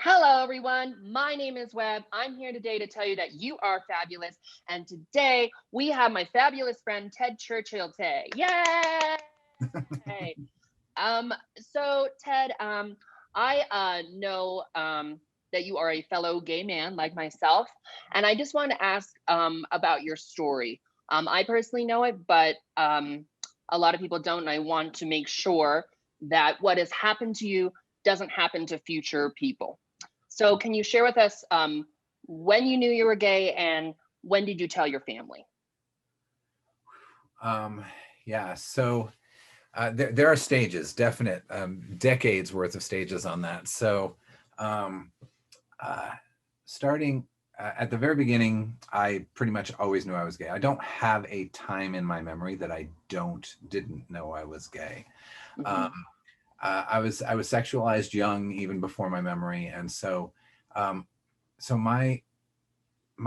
Hello, everyone. My name is Webb. I'm here today to tell you that you are fabulous. And today we have my fabulous friend Ted Churchill today. Yay! So Ted, I know that you are a fellow gay man like myself, and I just want to ask about your story. I personally know it, but a lot of people don't, and I want to make sure that what has happened to you doesn't happen to future people. So can you share with us when you knew you were gay and when did you tell your family? Yeah, so there are stages, definite decades worth of stages on that. So um, uh, starting at the very beginning, I pretty much always knew I was gay. I don't have a time in my memory that I didn't know I was gay. Um, Mhm. I was sexualized young, even before my memory, and um, so my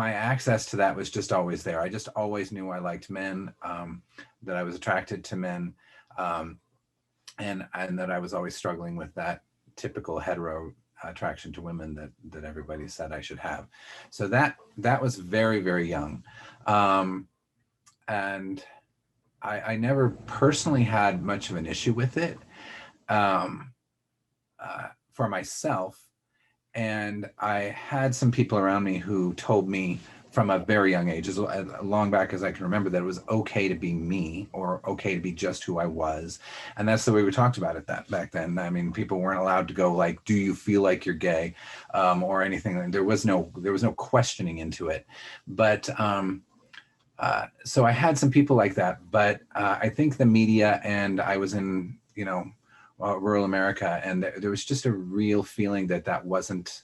access to that was just always there. I just always knew I liked men, that I was attracted to men, um, and that I was always struggling with that typical hetero attraction to women that everybody said I should have. So that was very, very young, um, and I never personally had much of an issue with it, um, for myself. And I had some people around me who told me from a very young age, as long back as I can remember, that it was okay to be me or okay to be just who I was. And that's the way we talked about it that back then. I mean, people weren't allowed to go like, do you feel like you're gay, or anything. There was no questioning into it. But so I had some people like that, but I think the media, and I was in, rural America, and there was just a real feeling that that wasn't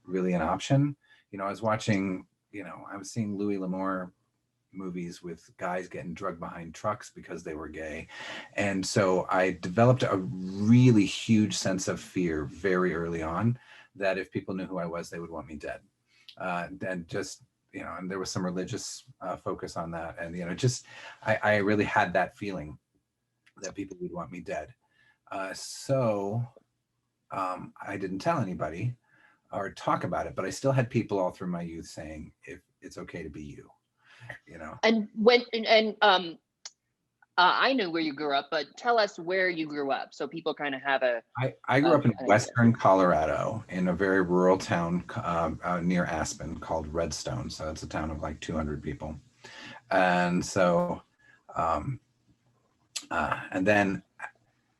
really an option. I was watching, I was seeing Louis L'Amour movies with guys getting drugged behind trucks because they were gay. And so I developed a really huge sense of fear very early on that if people knew who I was, they would want me dead. And just, and there was some religious focus on that. And, just, I really had that feeling that people would want me dead. So I didn't tell anybody or talk about it, but I still had people all through my youth saying, if it's okay to be you, you know. And I know where you grew up, but tell us where you grew up so people kind of have I grew up in an idea. Western Colorado in a very rural town near Aspen called Redstone. So it's a town of like 200 people. And so, um, and then,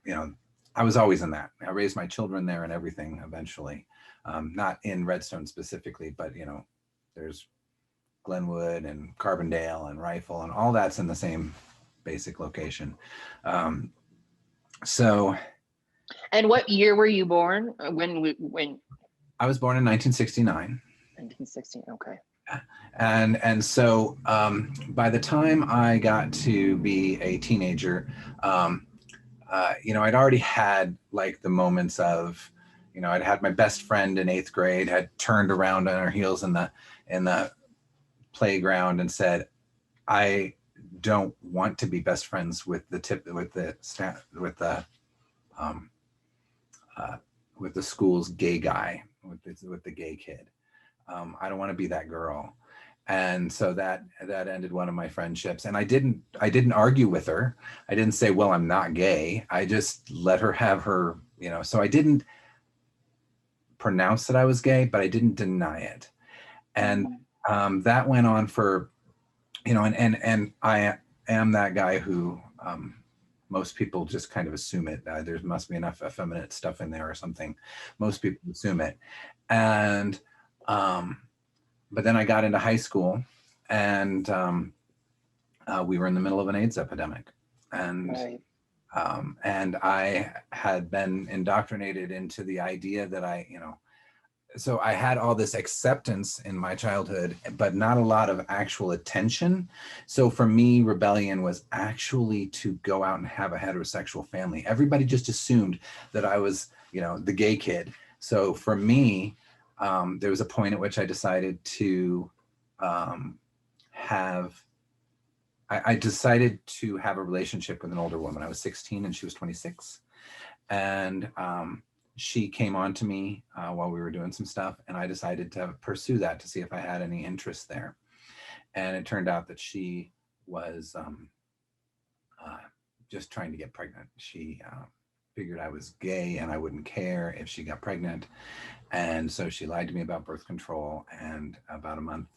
you know, I was always in that. I raised my children there and everything eventually. Not in Redstone specifically, but, there's Glenwood and Carbondale and Rifle and all that's in the same basic location. Um, so And what year were you born? When I was born in 1969. 1916. Okay. And so by the time I got to be a teenager, I'd already had like the moments of, I'd had my best friend in eighth grade had turned around on her heels in the playground and said, I don't want to be best friends um, uh, with the school's gay guy, with the gay kid. I don't want to be that girl. And so that ended one of my friendships. And I didn't argue with her. I didn't say, well, I'm not gay. I just let her have her, so I didn't pronounce that I was gay, but I didn't deny it. And Mhm. that went on for, and I am that guy who, most people just kind of assume it. There must be enough effeminate stuff in there or something. Most people assume it. And, but then I got into high school, and we were in the middle of an AIDS epidemic, and Right. and I had been indoctrinated into the idea that so I had all this acceptance in my childhood, but not a lot of actual attention. So for me, rebellion was actually to go out and have a heterosexual family. Everybody just assumed that I was, the gay kid. So for me, there was a point at which I decided to um, have I decided to have a relationship with an older woman. I was 16 and she was 26. And she came on to me while we were doing some stuff, and I decided to pursue that to see if I had any interest there. And it turned out that she was just trying to get pregnant. She figured I was gay and I wouldn't care if she got pregnant. And so she lied to me about birth control. And about a month,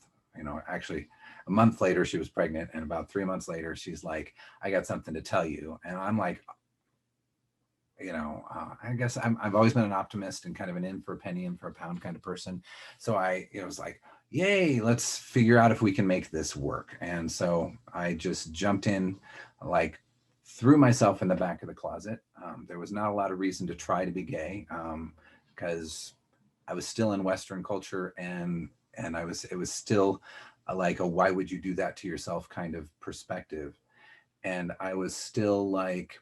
actually a month later, she was pregnant. And about 3 months later, she's like, I got something to tell you. And I'm like, I guess I've always been an optimist and kind of an in for a penny, in for a pound kind of person. So it was like, yay, let's figure out if we can make this work. And so I just jumped in, like threw myself in the back of the closet. There was not a lot of reason to try to be gay because I was still in Western culture, and it was still like a why would you do that to yourself kind of perspective. And I was still like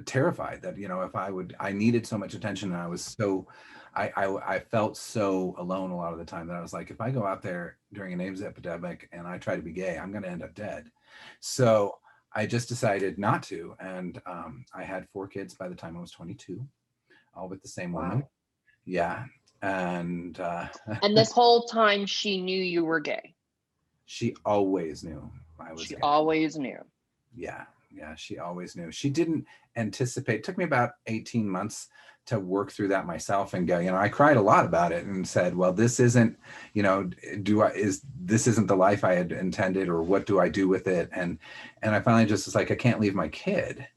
terrified that if I needed so much attention, and I was so I felt so alone a lot of the time that I was like, if I go out there during an AIDS epidemic and I try to be gay, I'm going to end up dead. So I just decided not to. And I had 4 kids by the time I was 22, all with the same woman. Yeah. And and this whole time she knew you were gay. She always knew I was gay. She always knew. Yeah, she always knew. She didn't anticipate. It took me about 18 months to work through that myself and go, I cried a lot about it and said, well, this isn't, this isn't the life I had intended, or what do I do with it? And I finally just was like, I can't leave my kid.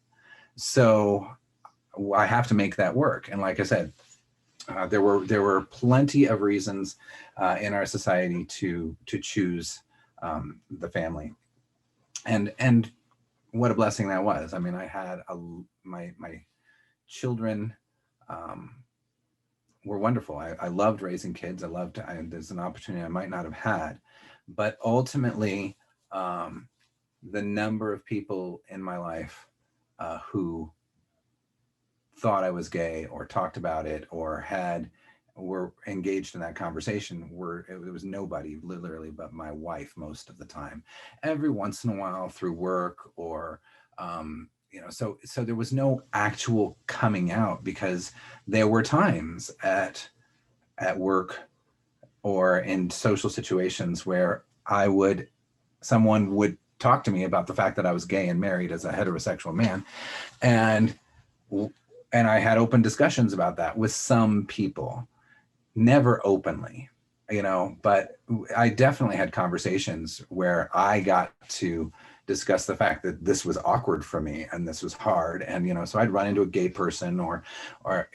So I have to make that work. And like I said, there were plenty of reasons in our society to choose the family, and what a blessing that was. I mean, I had my children were wonderful. I loved raising kids. There's an opportunity I might not have had, but ultimately, the number of people in my life who thought I was gay or talked about it or were engaged in that conversation it was nobody literally but my wife most of the time. Every once in a while through work or so there was no actual coming out, because there were times at work or in social situations where someone would talk to me about the fact that I was gay and married as a heterosexual man, and I had open discussions about that with some people, never openly, but I definitely had conversations where I got to discuss the fact that this was awkward for me and this was hard. And, so I'd run into a gay person or I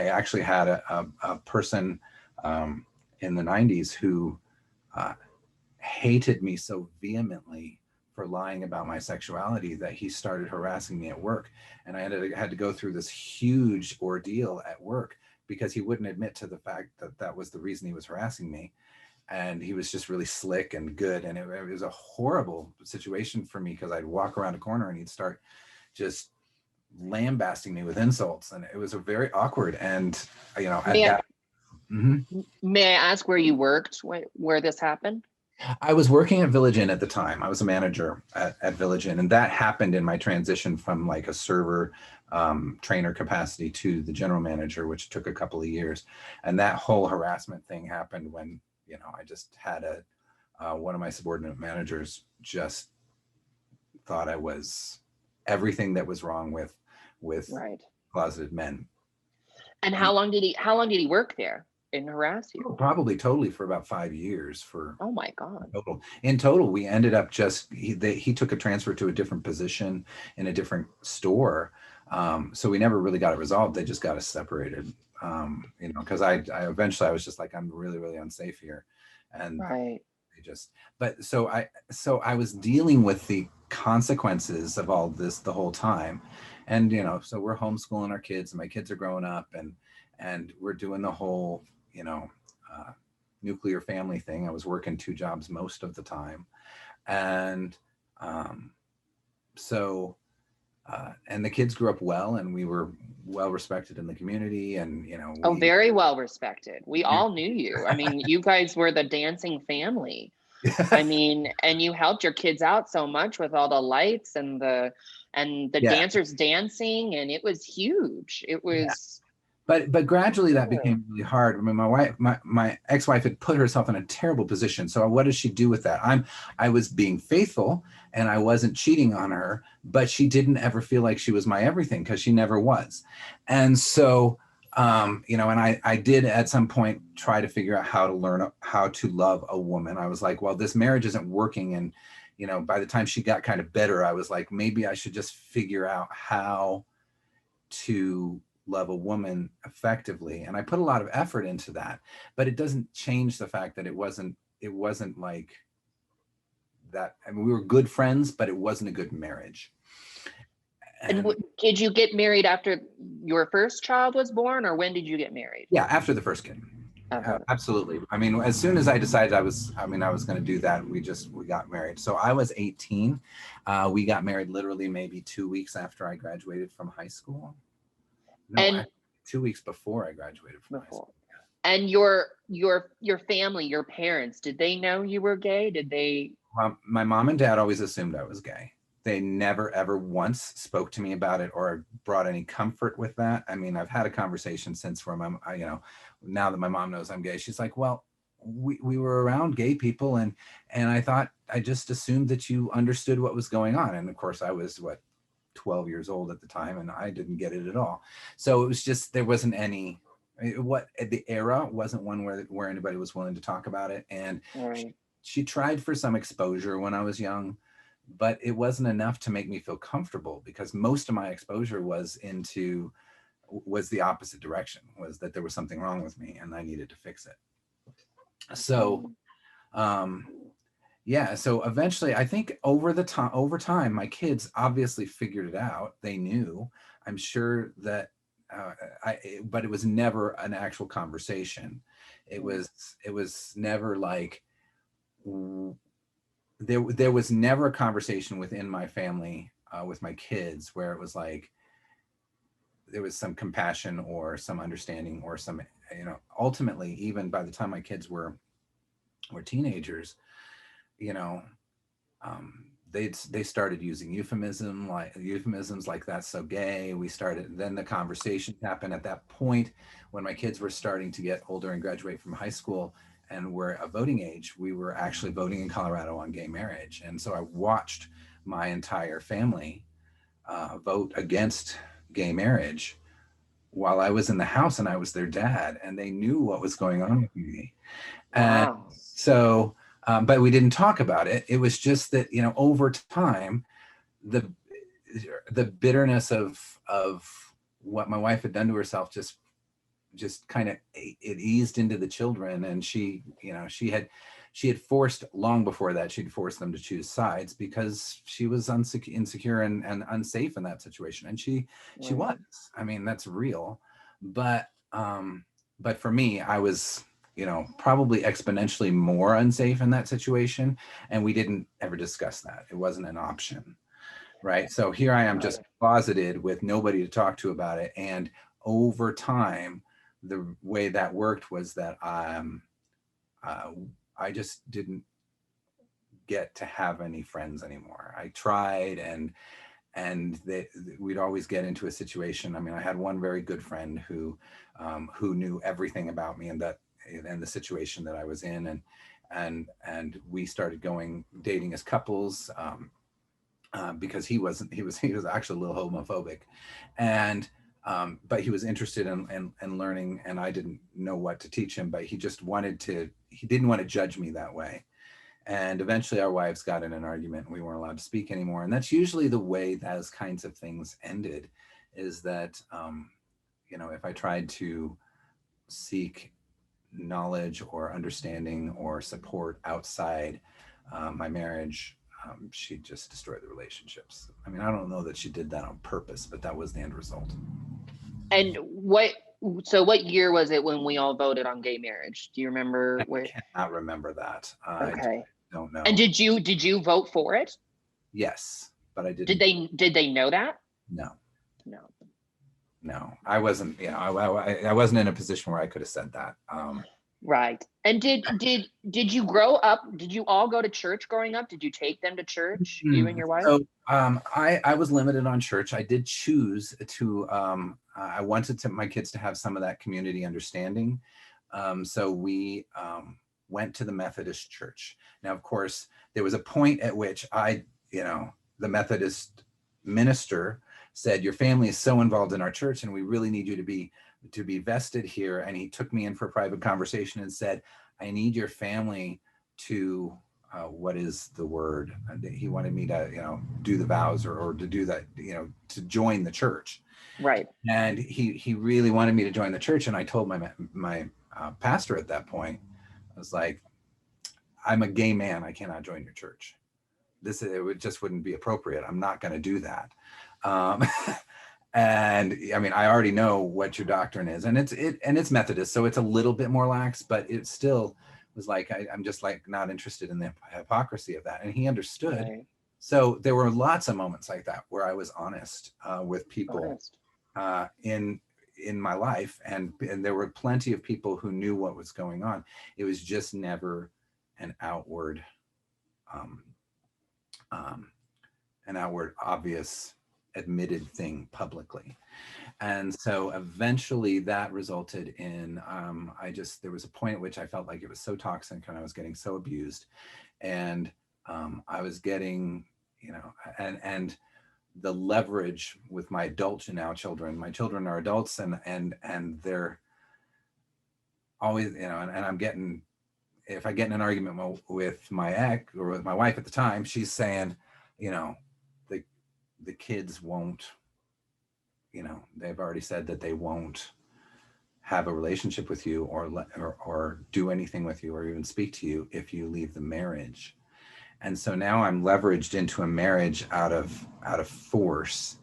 actually had a person in the 90s who hated me so vehemently for lying about my sexuality that he started harassing me at work. And I had to go through this huge ordeal at work because he wouldn't admit to the fact that that was the reason he was harassing me. And he was just really slick and good. And it was a horrible situation for me because I'd walk around a corner and he'd start just lambasting me with insults. And it was a very awkward. And, May I ask where you worked, where this happened? I was working at Village Inn at the time. I was a manager at Village Inn, and that happened in my transition from like a server trainer capacity to the general manager, which took a couple of years. And that whole harassment thing happened when, I just had one of my subordinate managers just thought I was everything that was wrong with right. closeted men. And how long did he work there and harass you? Probably totally for about 5 years. Oh my God. In total, we ended up he took a transfer to a different position in a different store. So we never really got it resolved. They just got us separated. Because I eventually was just like, I'm really, really unsafe here. And right. So I was dealing with the consequences of all this the whole time. And, so we're homeschooling our kids and my kids are growing up and we're doing the whole, nuclear family thing. I was working 2 jobs most of the time. And and the kids grew up well, and we were well respected in the community, and very well respected. We all knew you. I mean, you guys were the dancing family. I mean, and you helped your kids out so much with all the lights and the and the Yeah. dancers dancing, and it was huge. It was. But gradually that became really hard. I mean, my ex-wife had put herself in a terrible position. So what does she do with that? I was being faithful and I wasn't cheating on her, but she didn't ever feel like she was my everything because she never was. And so, you know, and I did at some point try to figure out how to learn how to love a woman. I was like, well, this marriage isn't working. And, you know, by the time she got kind of better, I was like, maybe I should just figure out how to love a woman effectively. And I put a lot of effort into that, but it doesn't change the fact that it wasn't like that. I mean, we were good friends, but it wasn't a good marriage. And And did you get married after your first child was born, or when did you get married? yeah, after the first kid. Absolutely. I mean, as soon as I decided I was going to do that, we got married. So I was 18. We got married literally maybe 2 weeks after I graduated from high school. No, And 2 weeks before I graduated from high school. And your family, your parents, did they know you were gay? Did they? My mom and dad always assumed I was gay. They never ever once spoke to me about it or brought any comfort with that. I mean, I've had a conversation since where you know, now that my mom knows I'm gay, she's like, well, we were around gay people and I just assumed that you understood what was going on. And of course I was 12 years old at the time and I didn't get it at all. So it was just, there wasn't any, the era wasn't one where anybody was willing to talk about it. And she tried for some exposure when I was young, but it wasn't enough to make me feel comfortable because most of my exposure was the opposite direction, was that there was something wrong with me and I needed to fix it. So, yeah, so eventually I think over time, my kids obviously figured it out. They knew, I'm sure that, but it was never an actual conversation. It was never like, there was never a conversation within my family with my kids where it was like there was some compassion or some understanding or some, you know, ultimately even by the time my kids were teenagers, you know, they started using euphemisms like that's so gay. Then the conversation happened at that point when my kids were starting to get older and graduate from high school and were a voting age. We were actually voting in Colorado on gay marriage. And so I watched my entire family vote against gay marriage while I was in the house and I was their dad, and they knew what was going on with me. And so, but we didn't talk about it. It was just that, you know, over time, the bitterness of what my wife had done to herself just kind of, it eased into the children. And she, you know, she had forced, long before that, she'd forced them to choose sides because she was insecure and unsafe in that situation. And she was, I mean, that's real. But for me, I was, you know, probably exponentially more unsafe in that situation. And we didn't ever discuss that. It wasn't an option. Right. So here I am just closeted with nobody to talk to about it. And over time, the way that worked was that I just didn't get to have any friends anymore. I tried and we'd always get into a situation. I mean, I had one very good friend who knew everything about me and the situation that I was in, and we started dating as couples because he was actually a little homophobic, and but he was interested in learning, and I didn't know what to teach him, but he didn't want to judge me that way. And eventually our wives got in an argument and we weren't allowed to speak anymore. And that's usually the way those kinds of things ended, is that, you know, if I tried to seek knowledge or understanding or support outside my marriage, she just destroyed the relationships. I mean, I don't know that she did that on purpose, but that was the end result. And so what year was it when we all voted on gay marriage? Do you remember? I cannot remember that. Okay. I don't know. And did you vote for it? Yes, but I didn't. Did they know that? No, I wasn't, you know, I wasn't in a position where I could have said that. Right. And did you grow up? Did you all go to church growing up? Did you take them to church, you and your wife? So I was limited on church. I did choose to I wanted my kids to have some of that community understanding. So we went to the Methodist church. Now, of course, there was a point at which the Methodist minister said, "Your family is so involved in our church, and we really need you to be vested here." And he took me in for a private conversation and said, "I need your family to." What is the word? He wanted me to, do the vows or to do that, to join the church. Right. And he really wanted me to join the church. And I told my pastor at that point, I was like, "I'm a gay man. I cannot join your church. Just wouldn't be appropriate. I'm not going to do that." And I mean, I already know what your doctrine is, and it's Methodist, so it's a little bit more lax, but it still was like, I'm just like not interested in the hypocrisy of that. And he understood. Right. So there were lots of moments like that where I was honest with people Honest. in my life, and there were plenty of people who knew what was going on. It was just never an outward obvious admitted thing publicly. And so eventually that resulted in there was a point at which I felt like it was so toxic and I was getting so abused, and I was getting, and the leverage with my adult now children. My children are adults, and they're always, and I'm getting, if I get in an argument with my ex or with my wife at the time, she's saying, the kids won't, they've already said that they won't have a relationship with you or do anything with you or even speak to you if you leave the marriage. And so now I'm leveraged into a marriage out of force,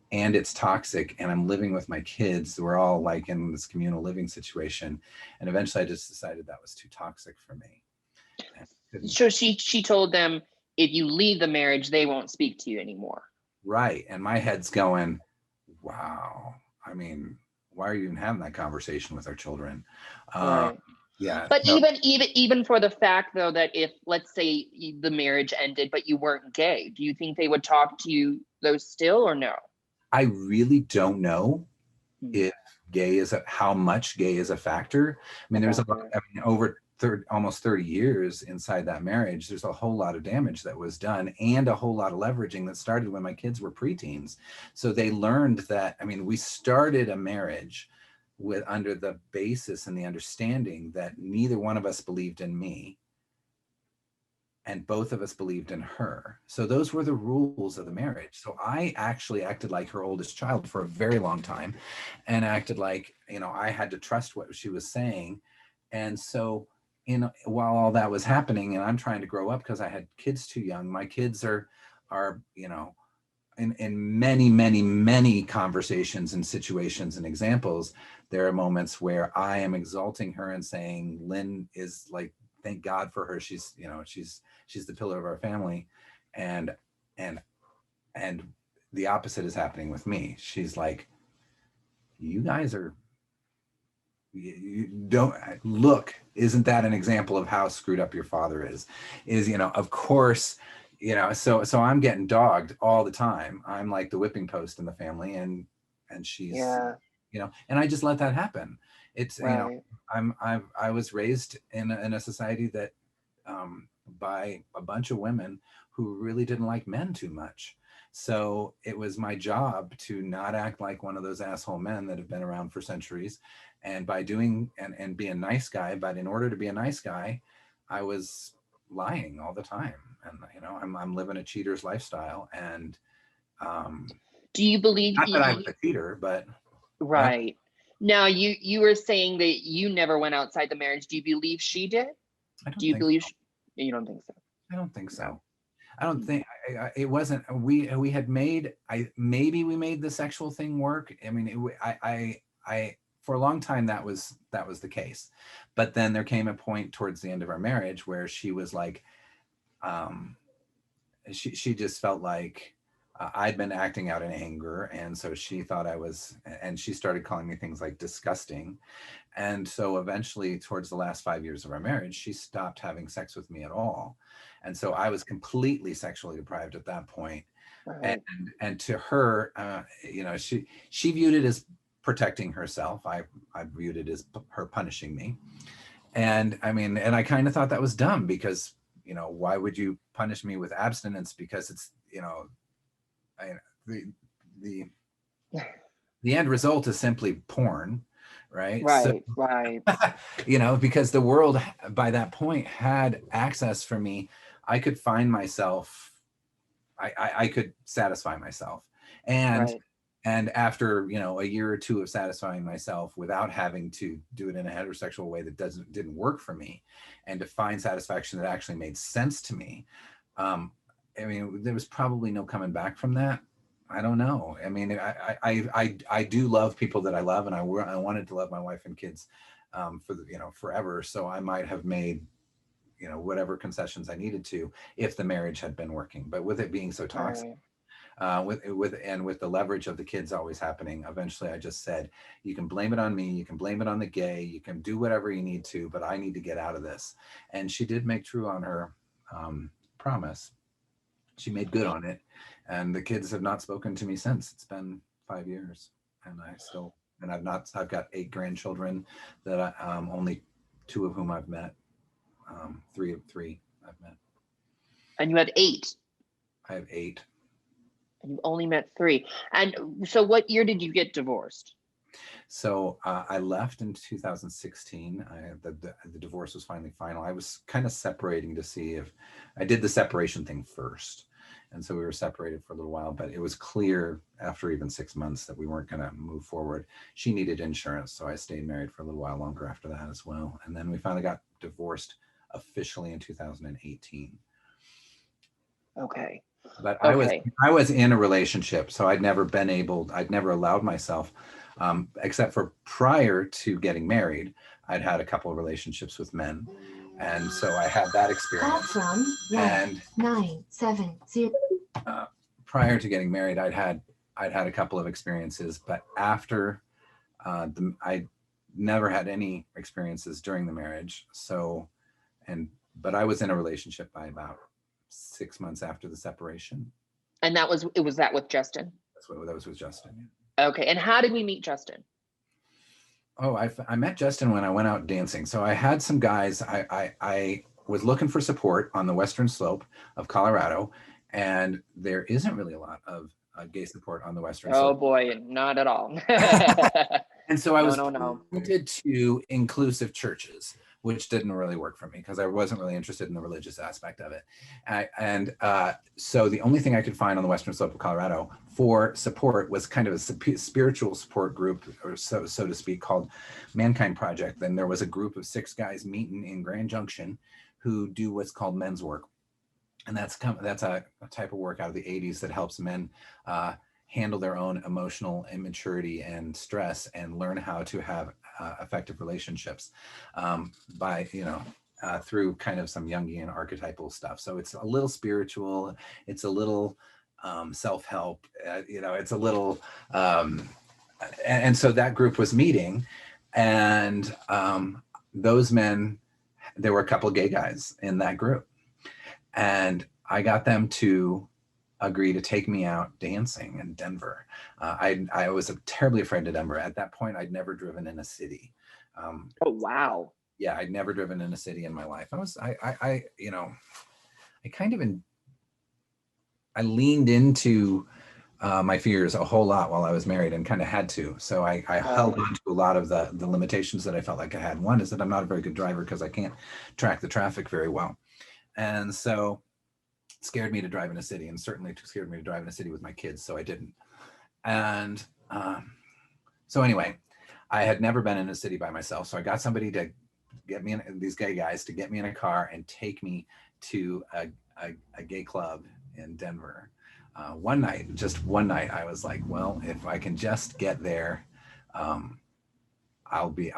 and it's toxic, and I'm living with my kids. We're all like in this communal living situation. And eventually I just decided that was too toxic for me. So she told them, if you leave the marriage, they won't speak to you anymore. Right. And my head's going, wow. I mean, why are you even having that conversation with our children? Right. Yeah. But even for the fact though, that if, let's say, the marriage ended, but you weren't gay, do you think they would talk to you though still, or no? I really don't know if how much gay is a factor. I mean, there's over almost 30 years inside that marriage. There's a whole lot of damage that was done, and a whole lot of leveraging that started when my kids were preteens. So they learned that, I mean, we started a marriage under the basis and the understanding that neither one of us believed in me, and both of us believed in her. So those were the rules of the marriage. So I actually acted like her oldest child for a very long time, and acted like, I had to trust what she was saying. And so, while all that was happening and I'm trying to grow up because I had kids too young, my kids are, in many, many, many conversations and situations and examples, there are moments where I am exalting her and saying, Lynn is like, thank God for her. She's, she's the pillar of our family. And the opposite is happening with me. She's like, you guys are, you don't look, isn't that an example of how screwed up your father is, of course, so I'm getting dogged all the time. I'm like the whipping post in the family, and she's, and I just let that happen. It's, right. I was raised in a society that, by a bunch of women who really didn't like men too much. So it was my job to not act like one of those asshole men that have been around for centuries, and by doing and be a nice guy. But in order to be a nice guy, I was lying all the time, and I'm living a cheater's lifestyle. And do you believe not that I was a cheater, but right. Now you were saying that you never went outside the marriage. Do you believe she did? Do you believe you don't think so? I don't think so. I don't think it wasn't. We had made, maybe we made the sexual thing work. I mean, I for a long time that was the case, but then there came a point towards the end of our marriage where she was like, she just felt like I'd been acting out in anger, and so she thought I was, and she started calling me things like disgusting. And so eventually, towards the last 5 years of our marriage, she stopped having sex with me at all. And so I was completely sexually deprived at that point. And Right. and to her, she viewed it as protecting herself. I viewed it as her punishing me. And I mean, and I kind of thought that was dumb because, why would you punish me with abstinence? Because it's, I, the the the end result is simply porn, right? So, Right. Right. because the world by that point had access for me. I could find myself, I could satisfy myself. And Right. and after, a year or two of satisfying myself without having to do it in a heterosexual way that didn't work for me, and to find satisfaction that actually made sense to me, um, I mean, there was probably no coming back from that. I don't know. I mean, I do love people that I love, and I wanted to love my wife and kids, for the, forever. So I might have made, whatever concessions I needed to if the marriage had been working. But with it being so toxic, Right. with the leverage of the kids always happening, eventually I just said, you can blame it on me, you can blame it on the gay, you can do whatever you need to, but I need to get out of this. And she did make true on her promise. She made good on it, and the kids have not spoken to me since. It's been 5 years, and I've got 8 grandchildren that only 2 of whom I've met. Three of 3 I've met. And you had 8, I have 8. and you only met 3. And so, what year did you get divorced? So I left in 2016. The divorce was finally final. I was kind of separating to see if I did the separation thing first. And so we were separated for a little while, but it was clear after even 6 months that we weren't going to move forward. She needed insurance, so I stayed married for a little while longer after that as well. And then we finally got divorced officially in 2018. Okay. But Okay. I was in a relationship, so I'd never allowed myself, except for prior to getting married, I'd had a couple of relationships with men, and so I had that experience. From And 970. Prior to getting married, I'd had a couple of experiences, but after I never had any experiences during the marriage. So, but I was in a relationship by about 6 months after the separation. And that with Justin? That was with Justin. Okay. And how did we meet Justin? Oh, I met Justin when I went out dancing. So I had some guys. I was looking for support on the western slope of Colorado, and there isn't really a lot of gay support on the western Oh slope. boy, not at all. And so I was No. pointed to inclusive churches, which didn't really work for me because I wasn't really interested in the religious aspect of it. So the only thing I could find on the western slope of Colorado for support was kind of a spiritual support group, or so to speak, called Mankind Project. Then there was a group of 6 guys meeting in Grand Junction who do what's called men's work. And that's a type of work out of the 80s that helps men handle their own emotional immaturity and stress, and learn how to have effective relationships by through kind of some Jungian archetypal stuff. So it's a little spiritual, it's a little self-help, it's a little and so that group was meeting, and those men, there were a couple of gay guys in that group, and I got them to agree to take me out dancing in Denver. I was terribly afraid of Denver. At that point, I'd never driven in a city. Oh wow. Yeah, I'd never driven in a city in my life. I leaned into my fears a whole lot while I was married, and kind of had to. So I held on to a lot of the limitations that I felt like I had. One is that I'm not a very good driver because I can't track the traffic very well. And so it scared me to drive in a city, and certainly scared me to drive in a city with my kids. So I didn't. And so anyway, I had never been in a city by myself. So I got somebody to get me these gay guys to get me in a car and take me to a gay club in Denver. One night, I was like, well, if I can just get there, I'll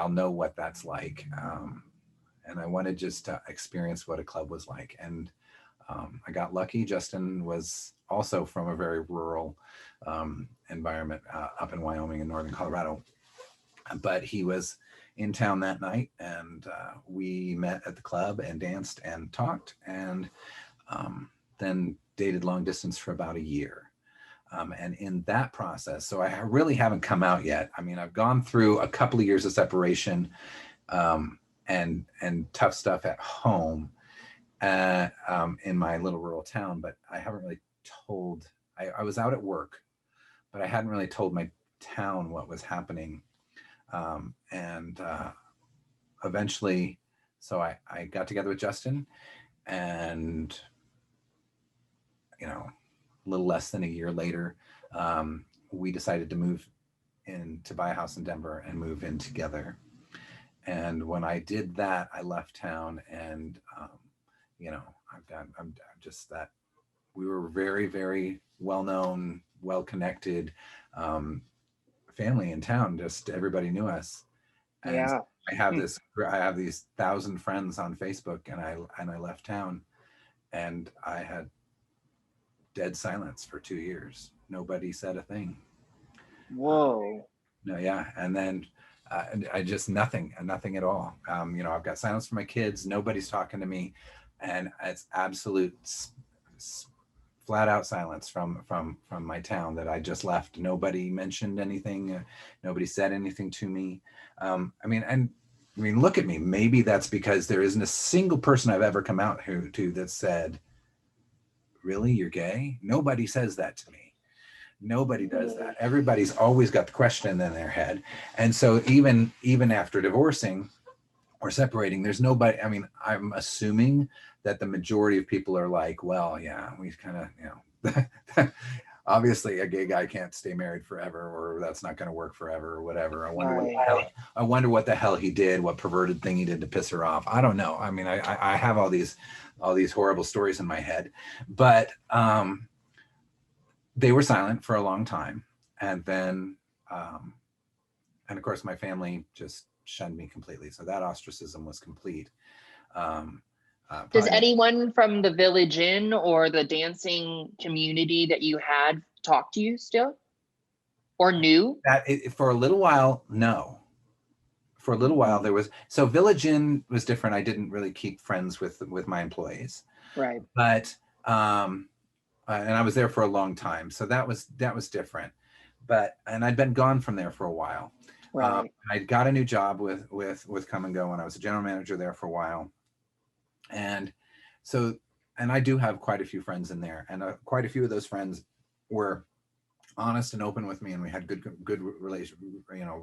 know what that's like. And I wanted just to experience what a club was like. And I got lucky. Justin was also from a very rural environment up in Wyoming and northern Colorado, but he was in town that night, and we met at the club and danced and talked, and then dated long distance for about a year. And in that process, so I really haven't come out yet. I mean, I've gone through a couple of years of separation and tough stuff at home in my little rural town, but I haven't really told, I was out at work, but I hadn't really told my town what was happening. And eventually, so I got together with Justin, and, you know, a little less than a year later, we decided to move in, to buy a house in Denver and move in together. And when I did that, I left town, and, you know, I'm just that we were very, very well-known, well-connected family in town. Just everybody knew us. And Yeah. I have these 1,000 friends on Facebook, and I left town, and I had dead silence for 2 years. Nobody said a thing. Whoa. No, yeah. And then I just nothing at all. You know, I've got silence for my kids. Nobody's talking to me, and it's absolute flat out silence from my town that I just left. Nobody mentioned anything. Nobody said anything to me. I mean, look at me. Maybe that's because there isn't a single person I've ever come out to that said, "Really, you're gay?" Nobody says that to me. Nobody does that. Everybody's always got the question in their head. And so even after divorcing or separating, there's nobody, I mean, I'm assuming that the majority of people are like, well, yeah, we kind of, you know, obviously a gay guy can't stay married forever, or that's not going to work forever, or whatever. I wonder what the hell he did, what perverted thing he did to piss her off. I don't know. I mean, I have all these horrible stories in my head, but they were silent for a long time. And then, and of course, my family just shunned me completely. So that ostracism was complete. Does anyone from the Village Inn or the dancing community that you had talk to you still, or knew? For a little while, no. For a little while there was, so Village Inn was different. I didn't really keep friends with my employees. Right. But, and I was there for a long time. So that was different. And I'd been gone from there for a while. Right. I got a new job with Come and Go, and I was a general manager there for a while. And so, and I do have quite a few friends in there, and quite a few of those friends were honest and open with me, and we had good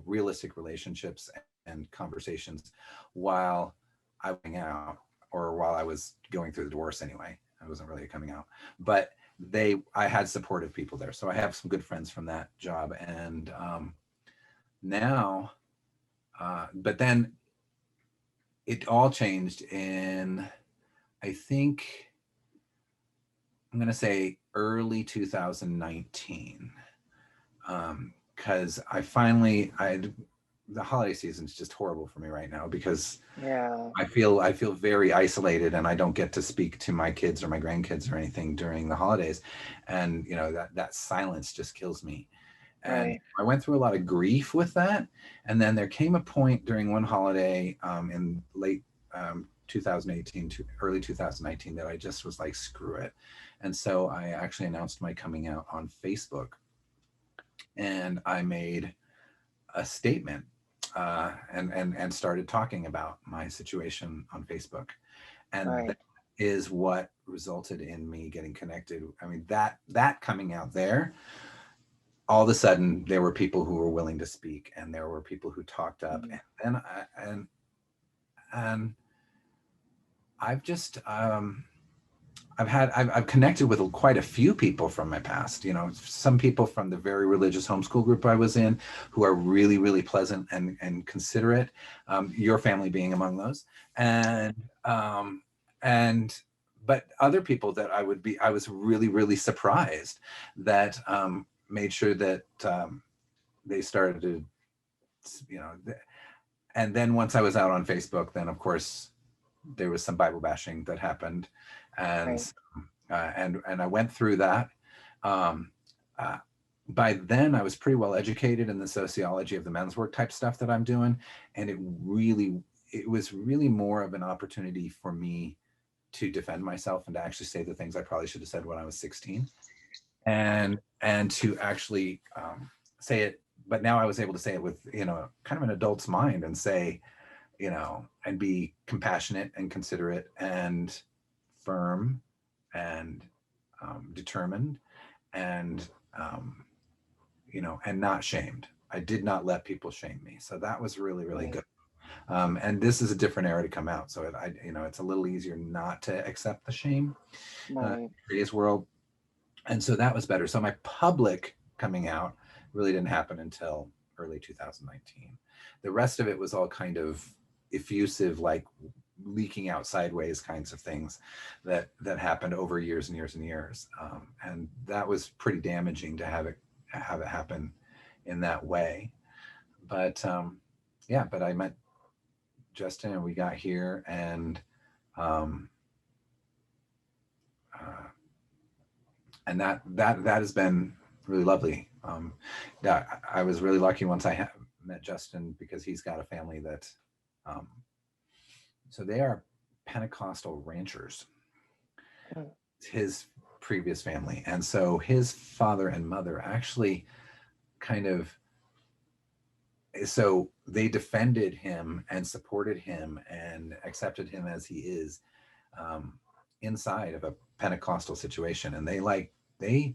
realistic relationships and conversations while I was coming out, or while I was going through the divorce anyway. I wasn't really coming out, but I had supportive people there. So I have some good friends from that job. And now, but then it all changed in, I think, I'm going to say early 2019. Because the holiday season is just horrible for me right now, because I feel very isolated, and I don't get to speak to my kids or my grandkids or anything during the holidays. And, you know, that silence just kills me. And Right. I went through a lot of grief with that. And then there came a point during one holiday in late 2018 to early 2019 that I just was like, screw it. And so I actually announced my coming out on Facebook, and I made a statement and started talking about my situation on Facebook. And Right. that is what resulted in me getting connected. I mean, that coming out there, all of a sudden there were people who were willing to speak, and there were people who talked up. And then and I've just I've connected with quite a few people from my past. You know, some people from the very religious homeschool group I was in, who are really, really pleasant and considerate. Your family being among those, but other people that I was really, really surprised that made sure that they started to, you know, and then once I was out on Facebook, then of course there was some Bible bashing that happened. And and I went through that. Um, by then I was pretty well educated in the sociology of the men's work type stuff that I'm doing. And it was really more of an opportunity for me to defend myself and to actually say the things I probably should have said when I was 16, and to actually say it. But now I was able to say it with, kind of an adult's mind, and say, and be compassionate and considerate and firm and determined, and and not shamed. I did not let people shame me. So that was really, really good. And this is a different era to come out. So it's a little easier not to accept the shame in today's world. And so that was better. So my public coming out really didn't happen until early 2019. The rest of it was all kind of effusive, like leaking out sideways kinds of things that happened over years and years and years. And that was pretty damaging to have it happen in that way. But but I met Justin and we got here, and that has been really lovely. I was really lucky once I met Justin, because he's got a family that, so they are Pentecostal ranchers. His previous family, and so his father and mother actually so they defended him and supported him and accepted him as he is, inside of a Pentecostal situation, and they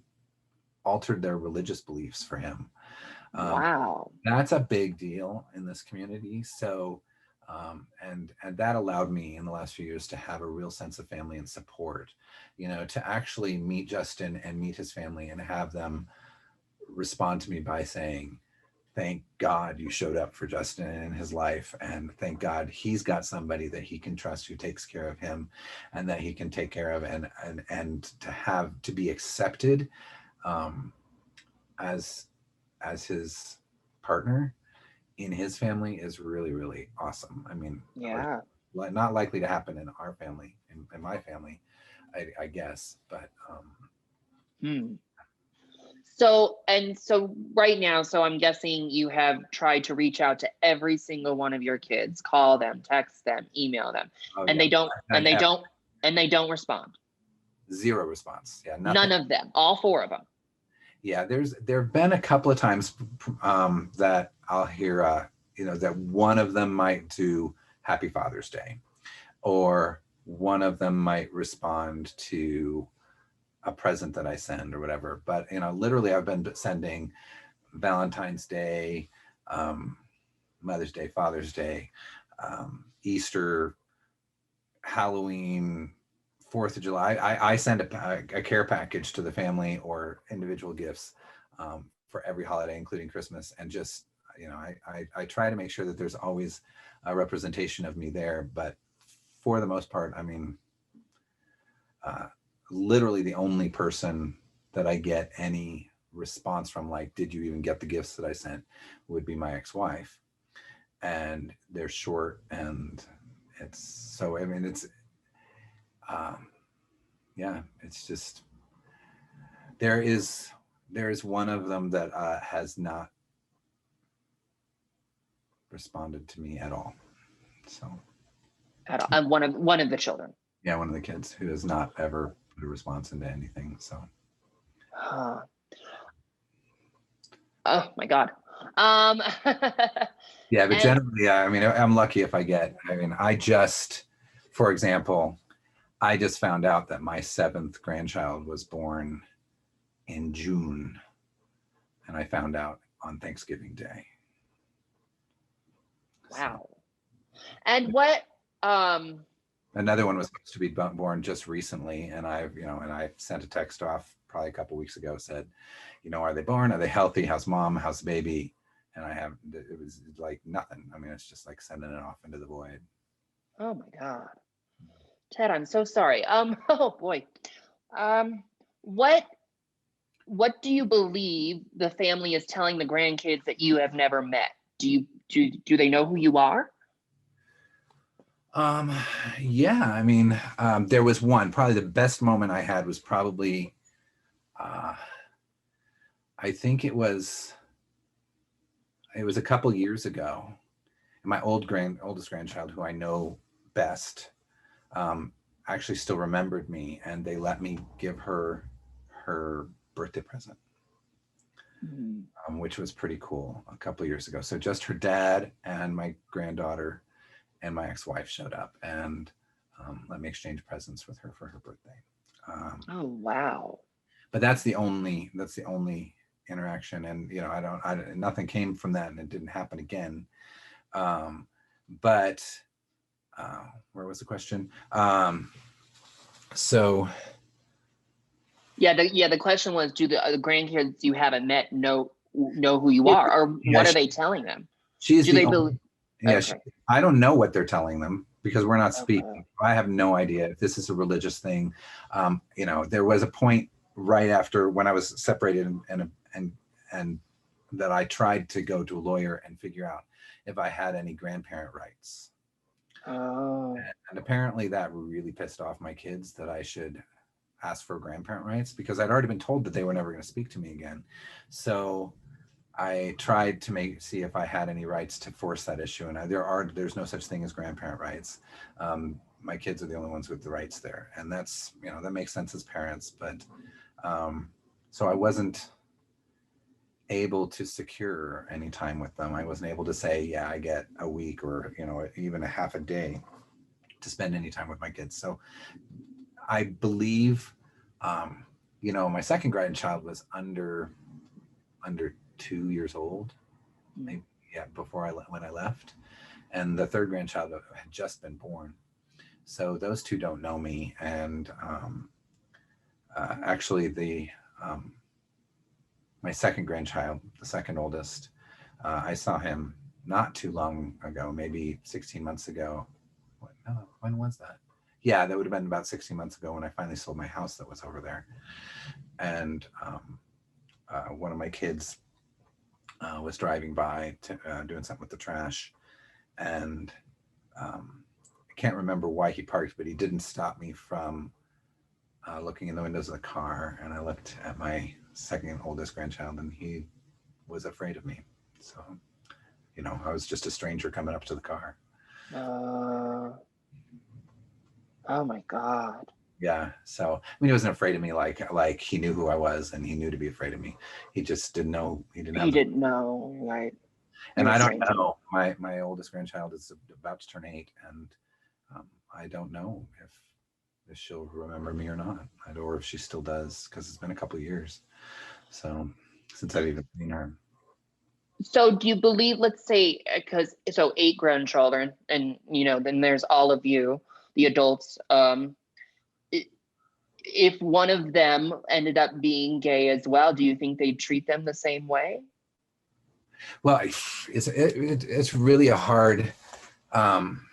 altered their religious beliefs for him. Wow. That's a big deal in this community. So and that allowed me in the last few years to have a real sense of family and support, to actually meet Justin and meet his family and have them respond to me by saying, thank God you showed up for Justin in his life, and thank God he's got somebody that he can trust who takes care of him and that he can take care of, and to be accepted as his partner in his family is really, really awesome. I mean, Yeah. not likely to happen in our family, in my family, I guess, but So right now, so I'm guessing you have tried to reach out to every single one of your kids, call them, text them, email them, and they don't respond. Zero response. Yeah, nothing. None of them, all four of them. Yeah, there have been a couple of times that I'll hear, that one of them might do Happy Father's Day, or one of them might respond to a present that I send or whatever. But literally, I've been sending Valentine's Day, Mother's Day, Father's Day, Easter, Halloween, 4th of July. I send a care package to the family or individual gifts for every holiday, including Christmas. And just, I try to make sure that there's always a representation of me there. But for the most part, I mean, literally the only person that I get any response from, like, did you even get the gifts that I sent, would be my ex-wife. And they're short, and it's so, I mean, it's, it's just, there is one of them that has not responded to me at all. So At all. One of the children. Yeah, one of the kids who has not ever put a response into anything. So oh my God. Yeah, but generally, I mean, I'm lucky if I get, for example, I just found out that my 7th grandchild was born in June, and I found out on Thanksgiving Day. Wow. And what, another one was supposed to be born just recently, and I sent a text off probably a couple weeks ago, said, are they born? Are they healthy? How's mom? How's the baby? And it was like nothing. I mean, it's just like sending it off into the void. Oh my God. Ted, I'm so sorry. Oh boy. What do you believe the family is telling the grandkids that you have never met? Do they know who you are? Um, yeah, I mean, there was one, probably the best moment I had was probably, uh, I think it was a couple years ago. My oldest grandchild, who I know best, um, actually still remembered me, and they let me give her birthday present, Mhm. which was pretty cool a couple years ago. So just her dad and my granddaughter and my ex-wife showed up and let me exchange presents with her for her birthday. Oh, wow. But that's the only interaction, and nothing came from that, and it didn't happen again. Um, but where was the question? So The question was, do the grandkids you haven't met know who you yeah, are, or what are they telling them? she's Do the they only. believe? Yeah, Okay. I don't know what they're telling them because we're not Okay. speaking. I have no idea if this is a religious thing. There was a point right after when I was separated and that I tried to go to a lawyer and figure out if I had any grandparent rights. Oh. And apparently that really pissed off my kids that I should ask for grandparent rights because I'd already been told that they were never going to speak to me again. So I tried to see if I had any rights to force that issue, and there's no such thing as grandparent rights. My kids are the only ones with the rights there, and that's that makes sense as parents. But so I wasn't able to secure any time with them. I wasn't able to say, yeah, I get a week or even a half a day to spend any time with my kids. So I believe, my second grandchild was under 2 years old, maybe, yeah, when I left, and the third grandchild had just been born. So those two don't know me, and actually, my second grandchild, the second oldest, I saw him not too long ago, maybe 16 months ago. No, when was that? Yeah, that would have been about 16 months ago when I finally sold my house that was over there, and one of my kids was driving by doing something with the trash, and I can't remember why he parked, but he didn't stop me from looking in the windows of the car. And I looked at my second oldest grandchild, and he was afraid of me. So, I was just a stranger coming up to the car. Uh, oh my God. Yeah. So, I mean, he wasn't afraid of me like he knew who I was, and he knew to be afraid of me. He just didn't know. He didn't He have the. didn't know, right? And You're a I don't stranger. know. My oldest grandchild is about to turn 8, and I don't know if she'll remember me or not, or if she still does, because it's been a couple of years. So since I've even seen her. So do you believe, let's say, because 8 grandchildren, and then there's all of you, the adults. If one of them ended up being gay as well, do you think they'd treat them the same way? Well, it's really a hard. Um,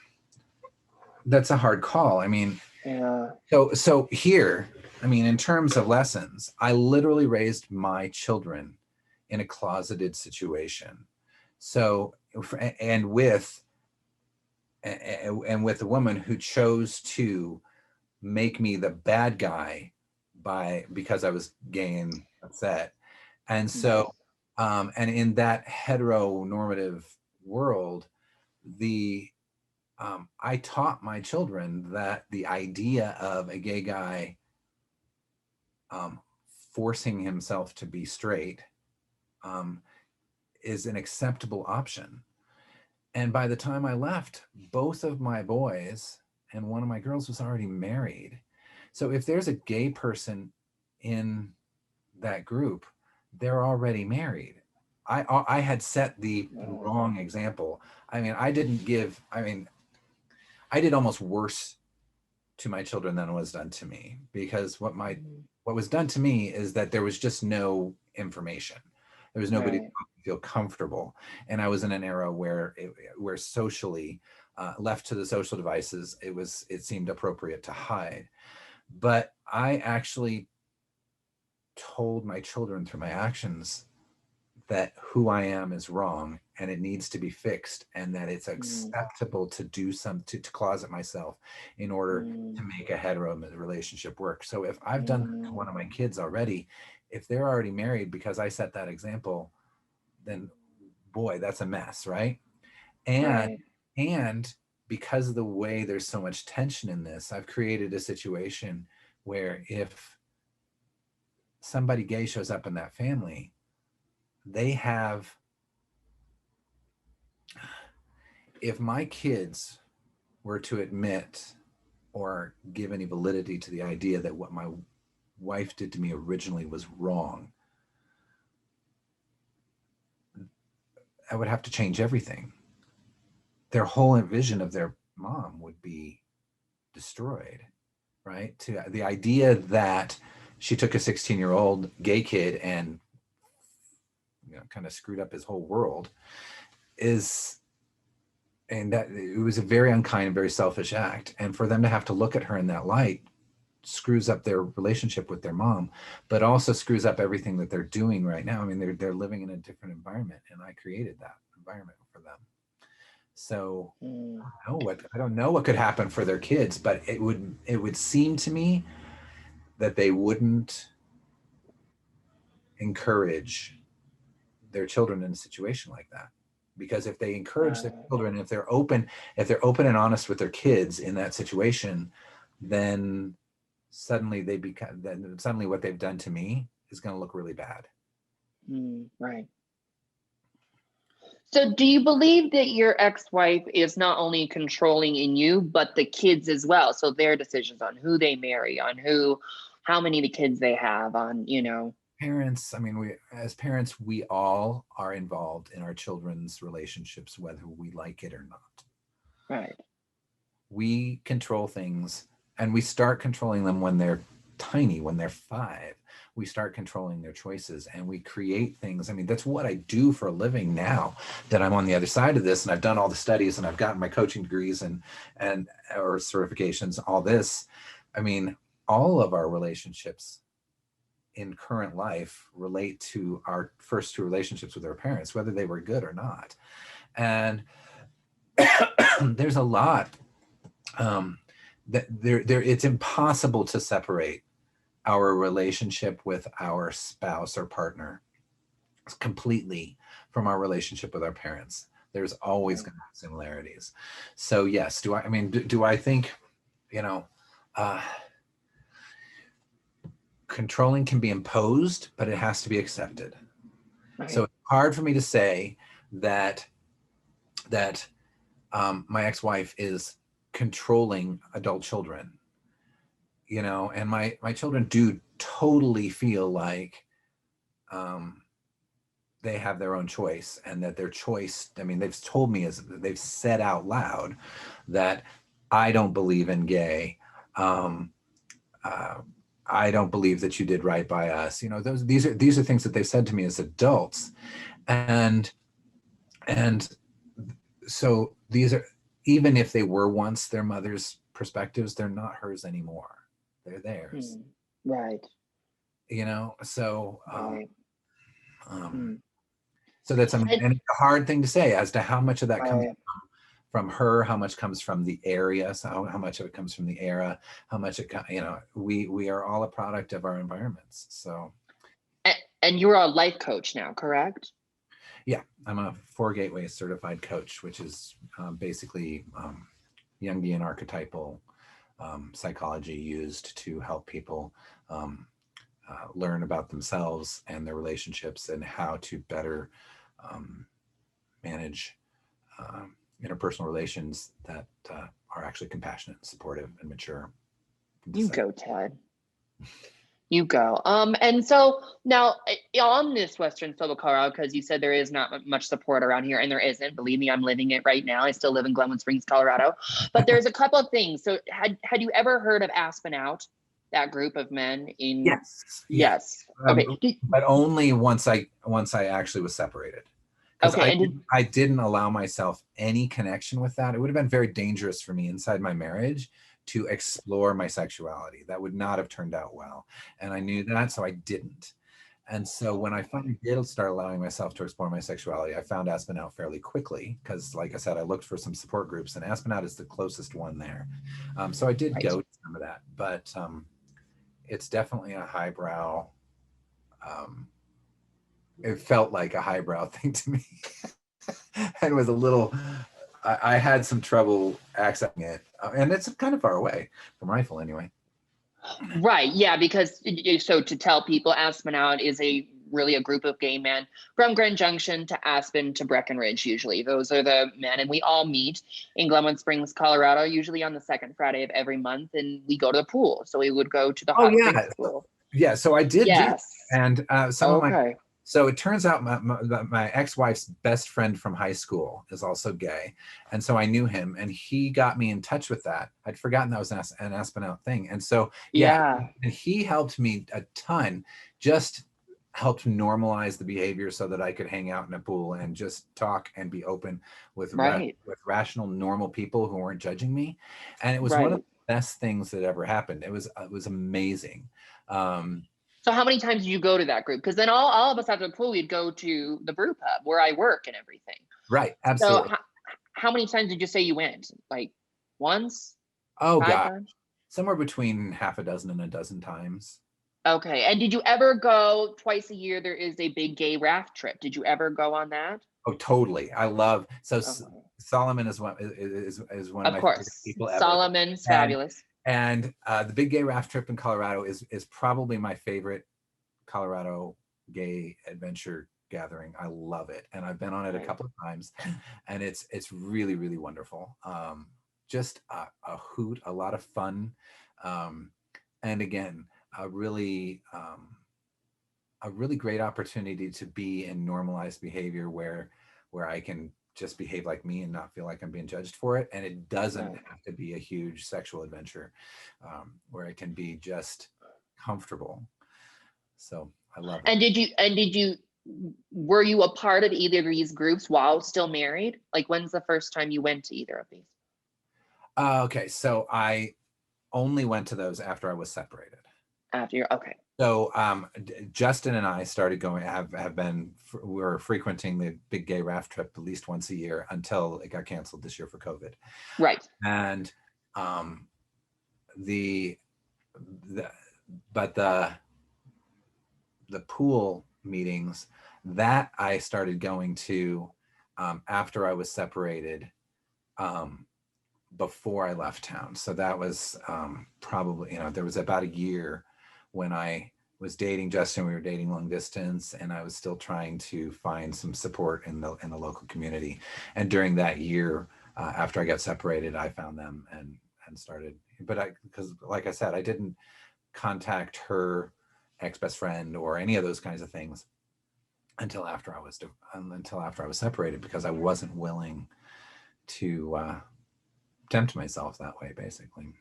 that's a hard call. I mean, Yeah. so here, I mean, in terms of lessons, I literally raised my children in a closeted situation. So, and with a woman who chose to make me the bad guy because I was gay and upset. And so, and in that heteronormative world, I taught my children that the idea of a gay guy forcing himself to be straight is an acceptable option. And by the time I left, both of my boys and one of my girls was already married. So if there's a gay person in that group, they're already married. I had set the wrong example. I mean, I did almost worse to my children than was done to me, because what was done to me is that there was just no information. There was nobody Right. to feel comfortable, and I was in an era where socially, left to the social devices, it seemed appropriate to hide. But I actually told my children through my actions that who I am is wrong and it needs to be fixed, and that it's Mm. acceptable to do to closet myself in order to make a hetero relationship work. So if I've done that to one of my kids already, if they're already married because I set that example, then boy, that's a mess, right? And and because of the way there's so much tension in this, I've created a situation where if somebody gay shows up in that family, they have, if my kids were to admit or give any validity to the idea that what my wife did to me originally was wrong, I would have to change everything. Their whole vision of their mom would be destroyed, right? To the idea that she took a 16-year-old gay kid and kind of screwed up his whole world is, and that it was a very unkind and very selfish act. And for them to have to look at her in that light screws up their relationship with their mom, but also screws up everything that they're doing right now. I mean, they're living in a different environment, and I created that environment for them. So I don't know what could happen for their kids, but it would seem to me that they wouldn't encourage their children in a situation like that. Because if they encourage their children, if they're open and honest with their kids in that situation, then suddenly what they've done to me is going to look really bad. Right. So do you believe that your ex-wife is not only controlling in you, but the kids as well? So their decisions on who they marry, on how many the kids they have, on, Parents, I mean, as parents, we all are involved in our children's relationships, whether we like it or not. Right. We control things, and we start controlling them when they're tiny, when they're 5. We start controlling their choices, and we create things. I mean, that's what I do for a living now that I'm on the other side of this, and I've done all the studies, and I've gotten my coaching degrees and or certifications, all this. I mean, all of our relationships in current life relate to our first 2 relationships with our parents, whether they were good or not. And there's a lot that it's impossible to separate our relationship with our spouse or partner completely from our relationship with our parents. There's always going to be similarities. So yes, do I think, controlling can be imposed, but it has to be accepted. Right. So it's hard for me to say that my ex-wife is controlling adult children, and my children do totally feel like they have their own choice, and that their choice, I mean, they've told me, they've said out loud that I don't believe in gay. I don't believe that you did right by us. These are things that they've said to me as adults. And so these are, even if they were once their mother's perspectives, they're not hers anymore. They're theirs. Right. So, so that's, and it's a hard thing to say as to how much of that comes from her, how much comes from the area, so how much of it comes from the era, how much we are all a product of our environments. So, and you're a life coach now, correct? Yeah, I'm a 4 Gateways certified coach, which is basically Jungian archetypal psychology used to help people learn about themselves and their relationships and how to better manage interpersonal relations that are actually compassionate, supportive, and mature. You go, Ted. You go. And so now on this western side of Colorado, because you said there is not much support around here, and there isn't. Believe me, I'm living it right now. I still live in Glenwood Springs, Colorado. But there's a couple of things. So had you ever heard of Aspen Out? That group of men in Yes. Okay. But only once I actually was separated. Because I didn't allow myself any connection with that. It would have been very dangerous for me inside my marriage to explore my sexuality. That would not have turned out well. And I knew that, so I didn't. And so when I finally did start allowing myself to explore my sexuality, I found Aspen Out fairly quickly because, like I said, I looked for some support groups, and Aspen Out is the closest one there. So I did Right. go to some of that, but it's definitely a highbrow. It felt like a highbrow thing to me, and was a little. I had some trouble accessing it, and it's kind of far away from Rifle anyway. Right. Yeah. Because so to tell people, Aspen Out is really a group of gay men from Grand Junction to Aspen to Breckenridge. Usually those are the men, and we all meet in Glenwood Springs, Colorado, usually on the second Friday of every month. And we go to the pool. So we would go to the hot springs pool. Yeah. So I did do that. Yes. And some of my, Okay. so it turns out my ex-wife's best friend from high school is also gay. And so I knew him, and he got me in touch with that. I'd forgotten that was an Aspen Out thing. And so, Yeah. and he helped me a ton, just helped normalize the behavior so that I could hang out in a pool and just talk and be open with, Right. with rational, normal people who weren't judging me. And it was one of the best things that ever happened. It was amazing. So how many times did you go to that group? Because then all of us after the pool, we'd go to the brew pub where I work and everything. Right. Absolutely. So how many times did you say you went? Like once? Oh, 5 God. times? Somewhere between half a dozen and a dozen times. Okay. And did you ever go twice a year? There is a Big Gay Raft Trip. Did you ever go on that? Oh, totally. I love, so Okay. Solomon is one of my favorite course. people ever. Solomon's fabulous. And the Big Gay Raft Trip in Colorado is probably my favorite Colorado gay adventure gathering. I love it, and I've been on it a couple of times, and it's really, really wonderful. Just a hoot, a lot of fun, and again, a really great opportunity to be in normalized behavior where I can just behave like me and not feel like I'm being judged for it. And it doesn't have to be a huge sexual adventure, where it can be just comfortable. So I love it. And were you a part of either of these groups while still married? Like when's the first time you went to either of these? Okay, so I only went to those after I was separated. After you're okay. So Justin and I started going, we're frequenting the Big Gay Raft Trip at least once a year until it got canceled this year for COVID. Right. And the pool meetings that I started going to after I was separated, before I left town. So that was probably, there was about a year when I was dating Justin. We were dating long distance, and I was still trying to find some support in the local community. And during that year, after I got separated, I found them and started. But because like I said, I didn't contact her ex-best friend or any of those kinds of things until after I was separated, because I wasn't willing to tempt myself that way, basically.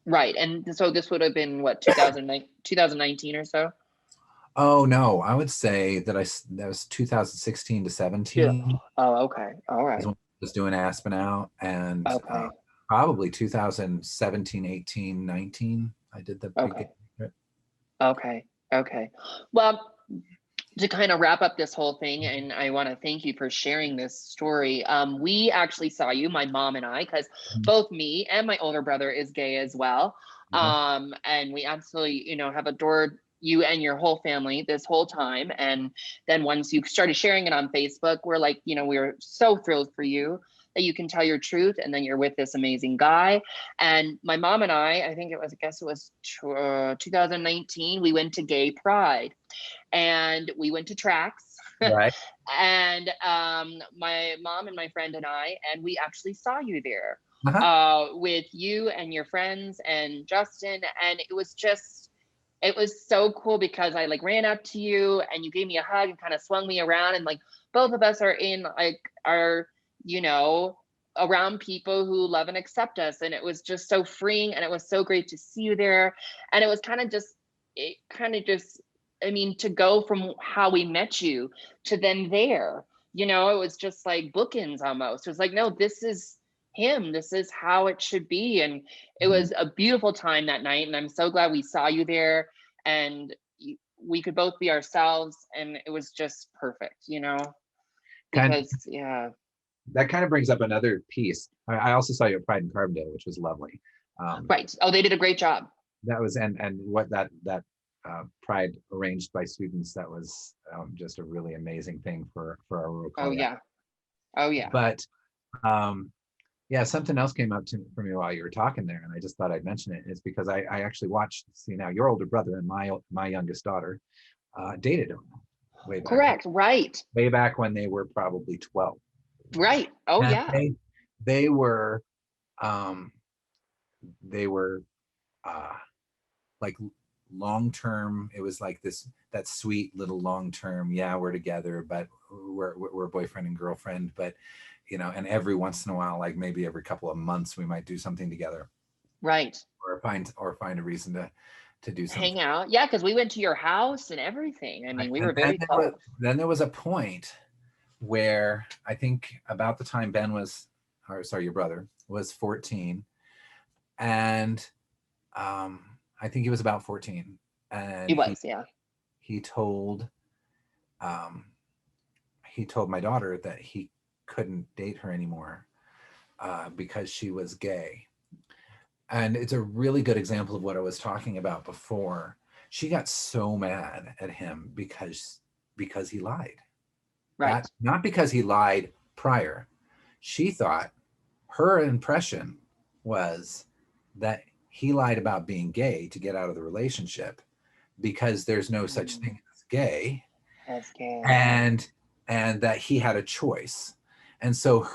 Right. And so this would have been what, 2019 or so? Oh no, I would say that that was 2016 to 17. Yeah. Oh, okay. All right. I was doing Aspen Out, and probably 2017, 18, 19. I did the Big Gay Trip. Okay. Well, to kind of wrap up this whole thing, and I want to thank you for sharing this story. We actually saw you, my mom and I, because both me and my older brother is gay as well. And we absolutely, have adored you and your whole family this whole time. And then once you started sharing it on Facebook, we're like, we were so thrilled for you that you can tell your truth, and then you're with this amazing guy. And my mom and I guess it was 2019, we went to Gay Pride. And we went to tracks. Right. And my mom and my friend and we actually saw you there with you and your friends and Justin. And it was so cool because I ran up to you and you gave me a hug and kind of swung me around, and both of us are in around people who love and accept us. And it was just so freeing, and it was so great to see you there. And it was to go from how we met you to then there, it was just like bookends almost. It was like, no, this is him. This is how it should be. And it was a beautiful time that night. And I'm so glad we saw you there. And we could both be ourselves, and it was just perfect, you know, Kind because yeah. that kind of brings up another piece. I also saw you at Pride in Carbondale, which was lovely. Right. Oh, they did a great job. That was and what that Pride arranged by students, that was just a really amazing thing for our rural Oh Colorado. yeah. Oh yeah. But yeah, something else came up for me while you were talking there, and I just thought I'd mention it. It's because I actually watched, see, now your older brother and my youngest daughter dated him Correct. Right. way back when they were probably 12. Right. Oh And yeah. they were um they were like long-term. It was like that sweet little long-term, yeah, we're together, but we're boyfriend and girlfriend, but you know, and every once in a while, like maybe every couple of months, we might do something together, Right. or find a reason to do something. Hang out. Yeah, because we went to your house and everything. I mean, we were very close. Then there was a point where I think about the time Ben was, or sorry, your brother was 14, and I think he was about 14, and He was, yeah. he told my daughter that he couldn't date her anymore because she was gay. And it's a really good example of what I was talking about before. She got so mad at him because he lied. Right. Not because he lied prior. She thought, her impression was that he lied about being gay to get out of the relationship, because there's no such thing as gay. And that he had a choice. And so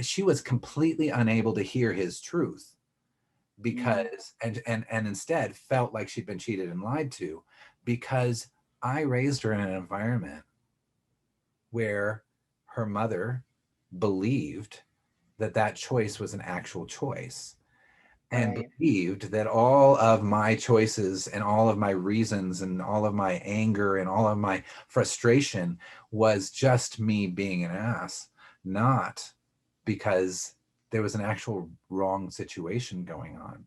she was completely unable to hear his truth, because and instead felt like she'd been cheated and lied to, because I raised her in an environment where her mother believed that choice was an actual choice, and believed that all of my choices and all of my reasons and all of my anger and all of my frustration was just me being an ass, not because there was an actual wrong situation going on.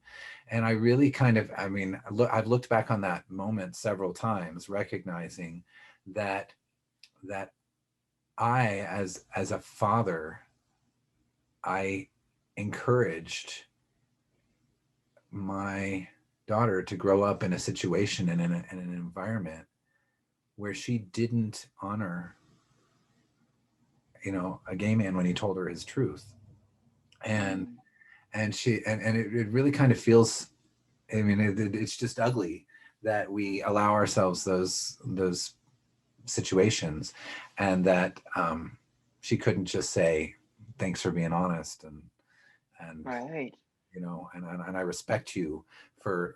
And I really I've looked back on that moment several times, recognizing that I, as a father, I encouraged my daughter to grow up in a situation and in an environment where she didn't honor, a gay man when he told her his truth. And it really kind of feels, I mean, it's just ugly that we allow ourselves those situations, and that she couldn't just say, thanks for being honest, and Right. and I respect you for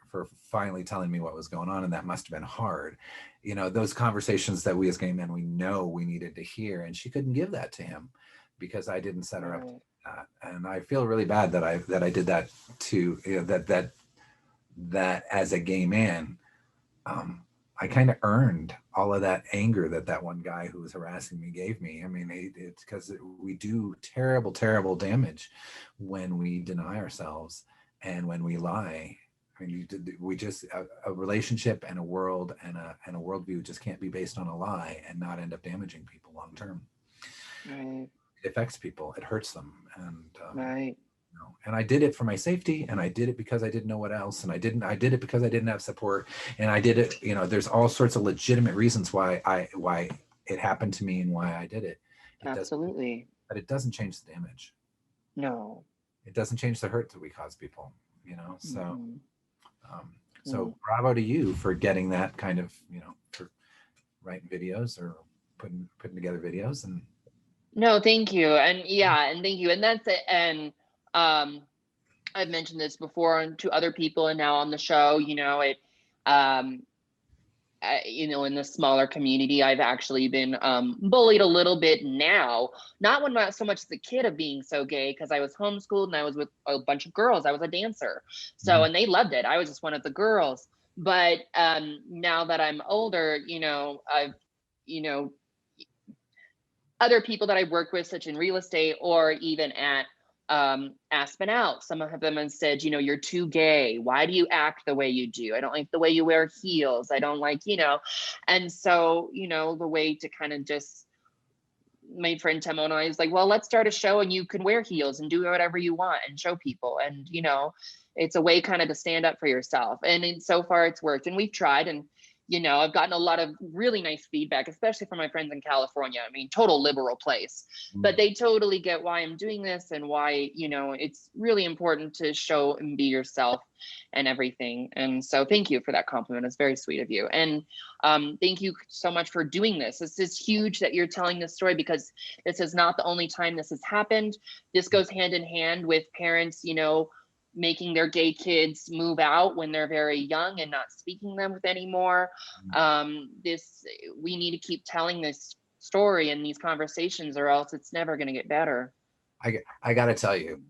finally telling me what was going on, and that must have been hard. Those conversations that we as gay men, we know we needed to hear, and she couldn't give that to him because I didn't set her up to do that. And I feel really bad that I did that to, that as a gay man, I kind of earned all of that anger that one guy who was harassing me gave me. I mean, it's because we do terrible, terrible damage when we deny ourselves and when we lie. I mean, we just, a relationship and a world and a worldview just can't be based on a lie and not end up damaging people long term. Right. It affects people. It hurts them. And Right. and I did it for my safety, and I did it because I didn't know what else, and I did it because I didn't have support, and I did it, there's all sorts of legitimate reasons why it happened to me and why I did it. Absolutely. But it doesn't change the damage. No. It doesn't change the hurt that we cause people, so Mm-hmm. So bravo to you for getting that kind of, for writing videos or putting together videos. And No, thank you. And yeah, and thank you. And that's it. And I've mentioned this before to other people and now on the show, in the smaller community, I've actually been bullied a little bit now. Not so much as a kid of being so gay, because I was homeschooled and I was with a bunch of girls. I was a dancer. So, and they loved it. I was just one of the girls. But now that I'm older, I've, other people that I work with, such in real estate or even at Aspen Out. Some of them have said, you know, you're too gay. Why do you act the way you do? I don't like the way you wear heels. I don't like, you know. And so, you know, the way to kind of just, my friend Timo and I was like, well, let's start a show and you can wear heels and do whatever you want and show people. And, you know, it's a way kind of to stand up for yourself. And so far it's worked. And we've tried, and, you know, I've gotten a lot of really nice feedback, especially from my friends in California. I mean, total liberal place, but they totally get why I'm doing this and why, you know, it's really important to show and be yourself and everything. And so thank you for that compliment. It's very sweet of you. And thank you so much for doing this. This is huge that you're telling this story, because this is not the only time this has happened. This goes hand in hand with parents, you know, making their gay kids move out when they're very young and not speaking them with anymore. We need to keep telling this story and these conversations, or else it's never going to get better. I got to tell you,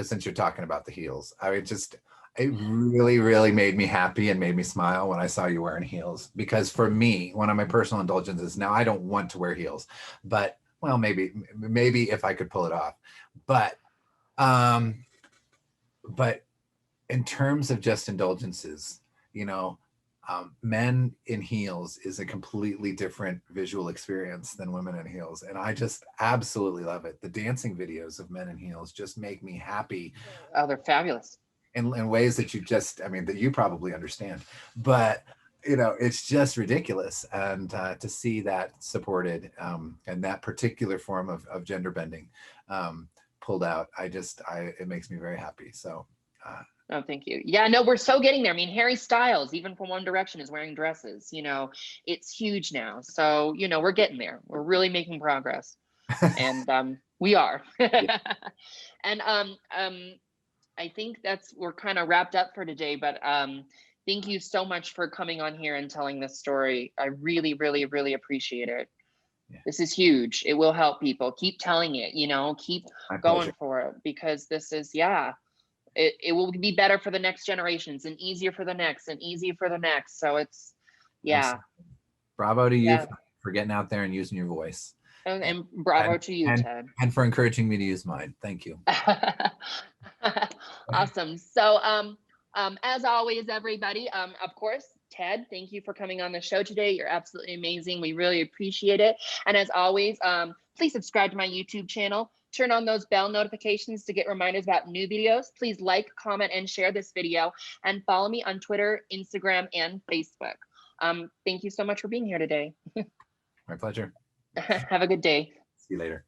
since you're talking about the heels, it really, really made me happy and made me smile when I saw you wearing heels. Because for me, one of my personal indulgences, now I don't want to wear heels, but well, maybe if I could pull it off, but in terms of just indulgences, you know, men in heels is a completely different visual experience than women in heels. And I just absolutely love it. The dancing videos of men in heels just make me happy. Oh, they're fabulous. In ways that that you probably understand. But, you know, it's just ridiculous. And to see that supported and that particular form of gender bending pulled out, it makes me very happy. So. Oh, thank you. Yeah, no, we're so getting there. I mean, Harry Styles, even from One Direction, is wearing dresses. You know, it's huge now. So, you know, we're getting there. We're really making progress, and we are. And I think we're kind of wrapped up for today. But thank you so much for coming on here and telling this story. I really, really, really appreciate it. Yeah. This is huge. It will help people. Keep telling it. You know, keep going for it, because this is It will be better for the next generations, and easier for the next, and easier for the next. So it's, Bravo to you for getting out there and using your voice. And bravo to you, Ted. And for encouraging me to use mine. Thank you. Awesome. So as always, everybody, of course, Ted, thank you for coming on the show today. You're absolutely amazing. We really appreciate it. And as always, please subscribe to my YouTube channel. Turn on those bell notifications to get reminders about new videos. Please like, comment, and share this video, and follow me on Twitter, Instagram, and Facebook. Thank you so much for being here today. My pleasure. Have a good day. See you later.